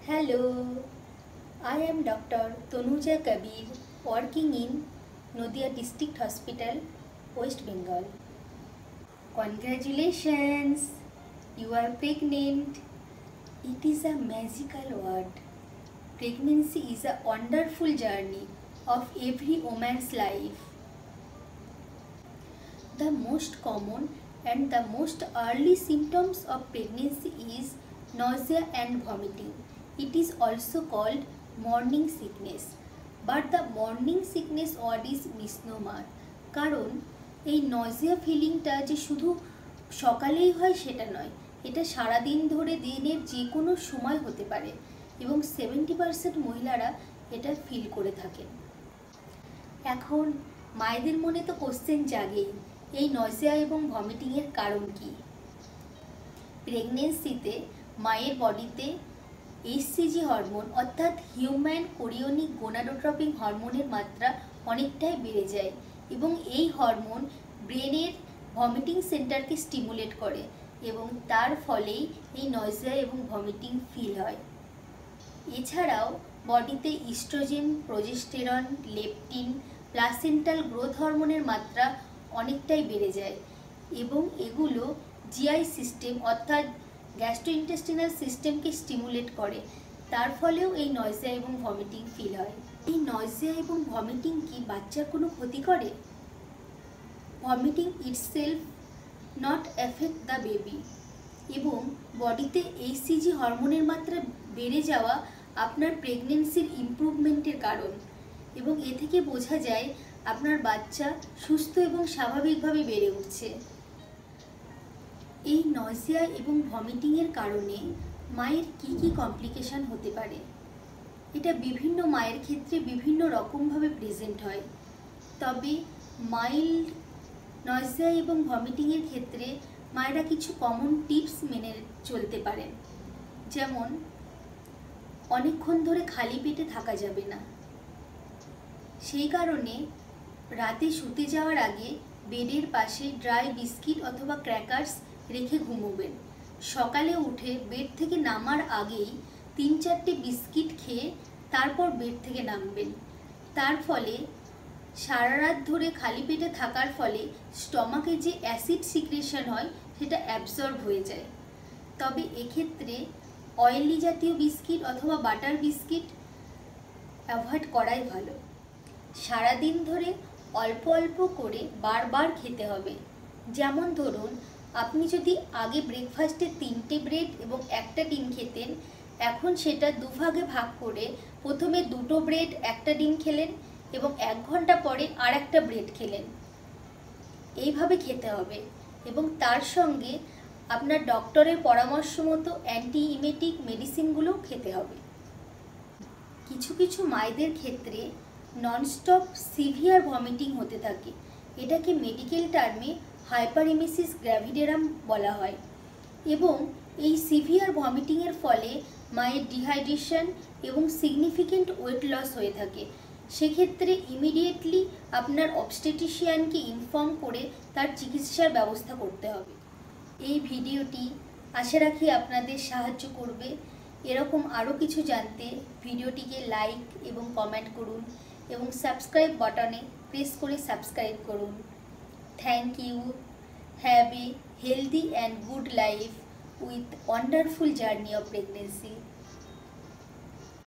Hello, I am Dr. Tanuja Kabir, working in Nadia District Hospital, West Bengal. Congratulations, you are pregnant. It is a magical word. Pregnancy is a wonderful journey of every woman's life. The most common and the most early symptoms of pregnancy is nausea and vomiting. It is also called morning sickness. But the morning sickness word is misnomer. কারণ এই nausea ফিলিংটা যে শুধু সকালেই হয় সেটা নয়, এটা সারাদিন ধরে দিনের যে কোনো সময় হতে পারে এবং 70% মহিলারা এটা ফিল করে থাকেন। এখন মায়েদের মনে তো কোশ্চেন জাগেই, এই নজিয়া এবং ভমিটিংয়ের কারণ কি? প্রেগনেন্সিতে মায়ের বডিতে এইচসিজি হরমোন অর্থাৎ হিউম্যান কোরিওনিক গোনাডোট্রপিন হরমোনের মাত্রা অনেকটাই বেড়ে যায় এবং এই হরমোন ব্রেনের ভমিটিং সেন্টারকে স্টিমুলেট করে এবং তার ফলেই এই নজিয়া এবং ভমিটিং ফিল হয়। এছাড়াও বডিতে estrogen, progesterone, leptin, placental growth হরমোনের মাত্রা অনেকটাই বেড়ে যায় এবং এগুলো জিআই সিস্টেম অর্থাৎ গ্যাস্ট্রোইন্টেস্টিনাল সিস্টেমকে স্টিমুলেট করে, তার ফলেও এই নজিয়া এবং ভমিটিং ফিল হয়। এই নজিয়া এবং ভমিটিং কি বাচ্চার কোনো ক্ষতি করে? Vomiting itself not effect the baby এবং বডিতে এইচসিজি হরমোনের মাত্রা বেড়ে যাওয়া আপনার প্রেগনেন্সির ইমপ্রুভমেন্টের কারণ এবং এ থেকে বোঝা যায় আপনার বাচ্চা সুস্থ এবং স্বাভাবিকভাবে বেড়ে উঠছে। এই নজিয়া এবং ভমিটিংয়ের কারণে মায়ের কি কি কমপ্লিকেশন হতে পারে? এটা বিভিন্ন মায়ের ক্ষেত্রে বিভিন্ন রকমভাবে প্রেজেন্ট হয়, তবে মাইল্ড নজিয়া এবং ভমিটিংয়ের ক্ষেত্রে মায়েরা কিছু কমন টিপস মেনে চলতে পারেন। যেমন অনেকক্ষণ ধরে খালি পেটে থাকা যাবে না, সেই কারণে রাতে শুতে যাওয়ার আগে বেডের পাশে ড্রাই বিস্কিট অথবা ক্র্যাকার্স রেখে ঘুমোবেন। সকালে উঠে বেড থেকে নামার আগেই 3-4টে বিস্কিট খেয়ে তারপর বেড থেকে নামবেন। তার ফলে সারা রাত ধরে খালি পেটে থাকার ফলে স্টমাকে যে অ্যাসিড সিক্রেশন হয় সেটা অ্যাবজর্ব হয়ে যায়। তবে এক্ষেত্রে অয়েলি জাতীয় বিস্কিট অথবা বাটার বিস্কিট অ্যাভয়েড করাই ভালো। সারাদিন ধরে অল্প অল্প করে বারবার খেতে হবে। যেমন ধরুন, আপনি যদি আগে ব্রেকফাস্টে 3টে ব্রেড এবং 1টা ডিম খেতেন, এখন সেটা দুভাগে ভাগ করে প্রথমে 2টো ব্রেড 1টা ডিম খেলেন এবং 1 ঘন্টা পরে আর একটা ব্রেড খেলেন। এইভাবে খেতে হবে এবং তার সঙ্গে আপনার ডক্টরের পরামর্শ মতো অ্যান্টি ইমেটিক মেডিসিনগুলো খেতে হবে। কিছু কিছু মায়েদের ক্ষেত্রে ননস্টপ সিভিয়ার ভমিটিং হতে থাকে, এটাকে মেডিকেল টার্মে হাইপারেমেসিস গ্র্যাভিডেরাম বলা হয় এবং এই সিভিয়ার ভমিটিংয়ের ফলে মায়ের ডিহাইড্রেশন এবং সিগনিফিকেন্ট ওয়েট লস হয়ে থাকে। সেক্ষেত্রে ইমিডিয়েটলি আপনার অবস্টেটিশিয়ানকে ইনফর্ম করে তার চিকিৎসার ব্যবস্থা করতে হবে। এই ভিডিওটি আশা রাখি আপনাদের সাহায্য করবে। এরকম আরও কিছু জানতে ভিডিওটিকে লাইক এবং কমেন্ট করুন এবং সাবস্ক্রাইব বাটনে প্রেস করে সাবস্ক্রাইব করুন। Thank you. Have a healthy and good life with wonderful journey of pregnancy.